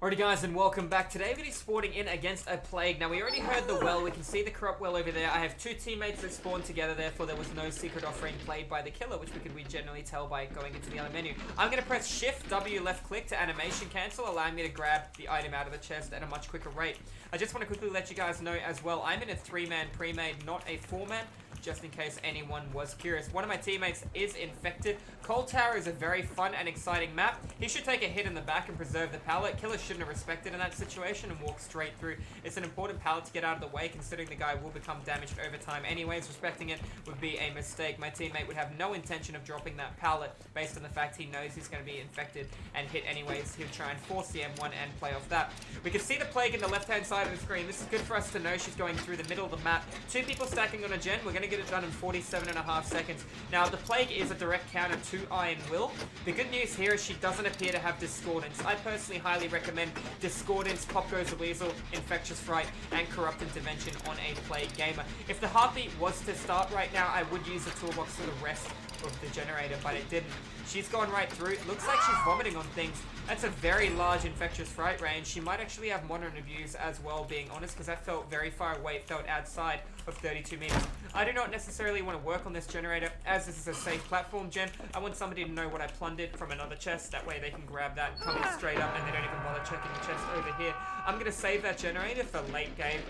Alrighty guys, and welcome back. Today we're going to be sporting in against a plague. Now we already heard the well, we can see the corrupt well over there. I have two teammates that spawned together, therefore there was no secret offering played by the killer, which we generally tell by going into the other menu. I'm going to press Shift W left click to animation cancel, allowing me to grab the item out of the chest at a much quicker rate. I just want to quickly let you guys know as well, I'm in a 3-man pre-made, not a 4-man. Just in case anyone was curious. One of my teammates is infected. Cold Tower is a very fun and exciting map. He should take a hit in the back and preserve the pallet. Killer shouldn't have respected in that situation and walk straight through. It's an important pallet to get out of the way, considering the guy will become damaged over time anyways. Respecting it would be a mistake. My teammate would have no intention of dropping that pallet based on the fact he knows he's going to be infected and hit anyways. He'll try and force the M1 and play off that. We can see the plague in the left-hand side of the screen. This is good for us to know she's going through the middle of the map. Two people stacking on a gen. We're going to get it done in 47.5 seconds. Now, the plague is a direct counter to Iron Will. The good news here is she doesn't appear to have Discordance. I personally highly recommend Discordance, Pop Goes the Weasel, Infectious Fright, and Corrupt Intervention on a plague gamer. If the heartbeat was to start right now, I would use the toolbox for the rest of the generator, but it didn't. She's gone right through. It looks like she's vomiting on things. That's a very large Infectious Fright range. She might actually have Modern Abuse as well, being honest, because that felt very far away. It felt outside of 32 meters. I do not necessarily want to work on this generator, as this is a safe platform gen. I want somebody to know what I plundered from another chest. That way they can grab that, come in straight up, and they don't even bother checking the chest over here. I'm going to save that generator for late game.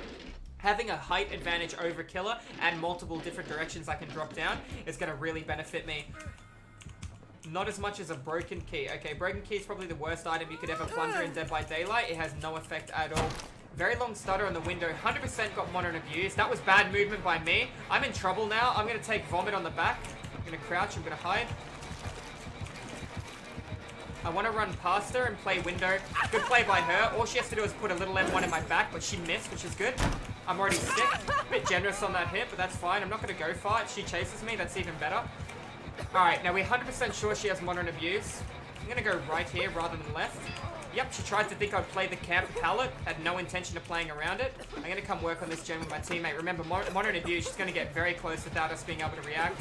Having a height advantage over killer and multiple different directions I can drop down is going to really benefit me. Not as much as a broken key. Okay, broken key is probably the worst item you could ever plunder in Dead by Daylight. It has no effect at all. Very long stutter on the window. 100% got Modern Abuse. That was bad movement by me. I'm in trouble now. I'm going to take Vomit on the back. I'm going to crouch. I'm going to hide. I want to run past her and play window. Good play by her. All she has to do is put a little M1 in my back, but she missed, which is good. I'm already sick. A bit generous on that hit, but that's fine. I'm not going to go far. If she chases me, that's even better. Alright, now we're 100% sure she has Modern Abuse. I'm going to go right here rather than left. Yep, she tried to think I'd play the camp pallet. Had no intention of playing around it. I'm going to come work on this gen with my teammate. Remember, Modern Abuse, she's going to get very close without us being able to react.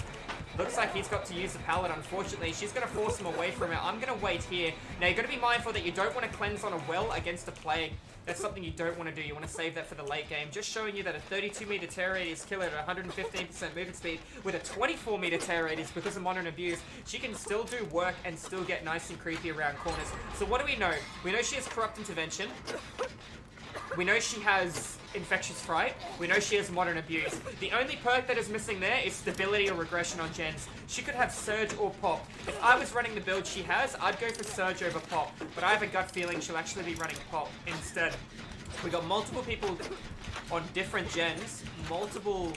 Looks like he's got to use the pallet, unfortunately. She's going to force him away from it. I'm going to wait here. Now, you've got to be mindful that you don't want to cleanse on a well against a plague. That's something you don't want to do. You want to save that for the late game. Just showing you that a 32-meter tear radius killer at 115% movement speed with a 24-meter tear radius because of Modern Abuse, she can still do work and still get nice and creepy around corners. So what do we know? We know she has Corrupt Intervention. We know she has Infectious Fright. We know she has Modern Abuse. The only perk that is missing there is Stability or Regression on gens. She could have Surge or Pop. If I was running the build she has, I'd go for Surge over Pop. But I have a gut feeling she'll actually be running Pop instead. We got multiple people on different gens. Multiple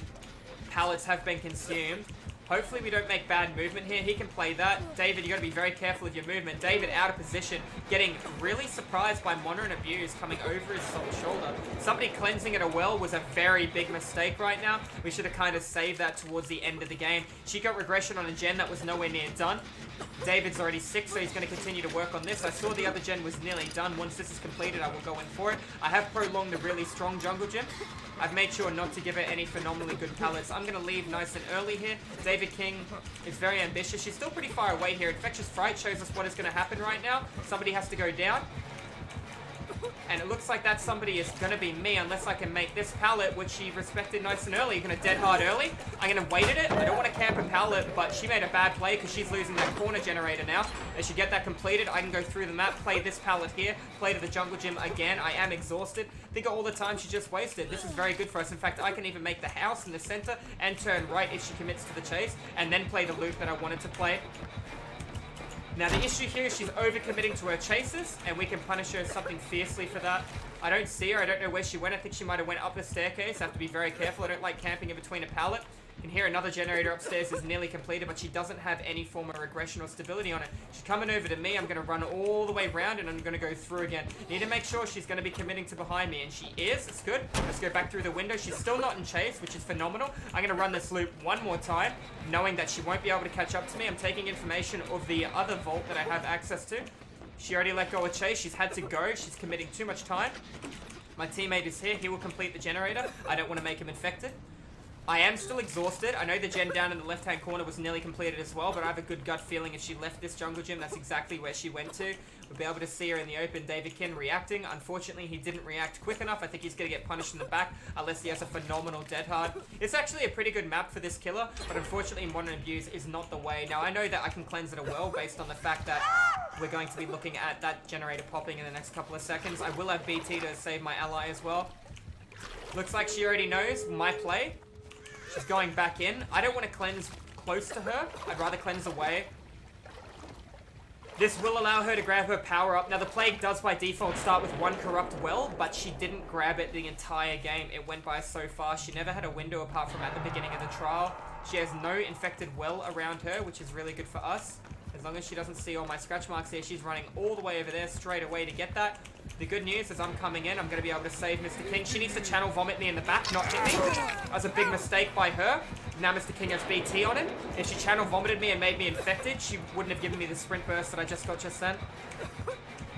pallets have been consumed. Hopefully we don't make bad movement here. He can play that. David, you got to be very careful of your movement. David out of position, getting really surprised by Modern Abuse coming over his shoulder. Somebody cleansing at a well was a very big mistake right now. We should have kind of saved that towards the end of the game. She got regression on a gen that was nowhere near done. David's already sick, so he's going to continue to work on this. I saw the other gen was nearly done. Once this is completed, I will go in for it. I have prolonged the really strong jungle gen. I've made sure not to give her any phenomenally good pallets. I'm going to leave nice and early here. David King is very ambitious. She's still pretty far away here. Infectious Fright shows us what is going to happen right now. Somebody has to go down. And it looks like that somebody is going to be me unless I can make this pallet, which she respected nice and early. You're going to dead hard early. I'm going to wait at it. I don't want to camp a pallet, but she made a bad play because she's losing that corner generator now. As she get that completed, I can go through the map, play this pallet here, play to the jungle gym again. I am exhausted. Think of all the time she just wasted. This is very good for us. In fact, I can even make the house in the center and turn right if she commits to the chase, and then play the loop that I wanted to play. Now the issue here is she's overcommitting to her chases, and we can punish her something fiercely for that. I don't see her. I don't know where she went. I think she might have went up the staircase. I have to be very careful. I don't like camping in between a pallet. You can hear another generator upstairs is nearly completed, but she doesn't have any form of regression or stability on it. She's coming over to me. I'm going to run all the way around, and I'm going to go through again. Need to make sure she's going to be committing to behind me, and she is. It's good. Let's go back through the window. She's still not in chase, which is phenomenal. I'm going to run this loop one more time, knowing that she won't be able to catch up to me. I'm taking information of the other vault that I have access to. She already let go of chase. She's had to go. She's committing too much time. My teammate is here. He will complete the generator. I don't want to make him infected. I am still exhausted. I know the gen down in the left-hand corner was nearly completed as well, but I have a good gut feeling if she left this jungle gym, that's exactly where she went to. We'll be able to see her in the open. David Kin reacting. Unfortunately, he didn't react quick enough. I think he's going to get punished in the back unless he has a phenomenal dead hard. It's actually a pretty good map for this killer, but unfortunately, Modern Abuse is not the way. Now, I know that I can cleanse it a well based on the fact that we're going to be looking at that generator popping in the next couple of seconds. I will have BT to save my ally as well. Looks like she already knows my play. She's going back in. I don't want to cleanse close to her. I'd rather cleanse away. This will allow her to grab her power up. Now, the Plague does by default start with 1 Corrupt Well, but she didn't grab it the entire game. It went by so fast. She never had a window apart from at the beginning of the trial. She has no Infected Well around her, which is really good for us. As long as she doesn't see all my scratch marks here, she's running all the way over there straight away to get that. The good news is I'm coming in. I'm going to be able to save Mr. King. She needs to channel vomit me in the back, not hit me. That was a big mistake by her. Now Mr. King has BT on him. If she channel vomited me and made me infected, she wouldn't have given me the sprint burst that I just got just then.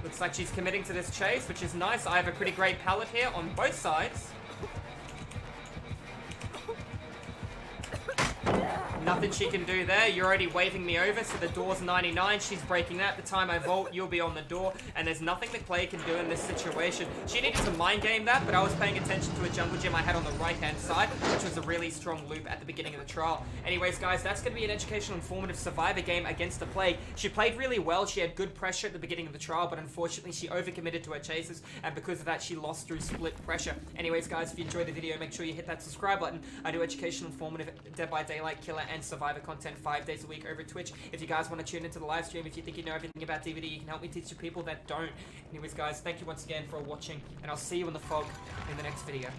Looks like she's committing to this chase, which is nice. I have a pretty great pallet here on both sides. Nothing she can do there. You're already waving me over, so the door's 99. She's breaking that. The time I vault, you'll be on the door, and there's nothing the Clay can do in this situation. She needed to mind game that, but I was paying attention to a jungle gym I had on the right-hand side, which was a really strong loop at the beginning of the trial. Anyways, guys, that's going to be an educational, informative Survivor game against the Plague. She played really well. She had good pressure at the beginning of the trial, but unfortunately, she overcommitted to her chases, and because of that, she lost through split pressure. Anyways, guys, if you enjoyed the video, make sure you hit that subscribe button. I do educational, informative, Dead by Daylight, Killer, and Survivor content 5 days a week over Twitch. If you guys want to tune into the live stream, if you think you know everything about DVD, you can help me teach the people that don't. Anyways, guys, thank you once again for watching, and I'll see you in the fog in the next video.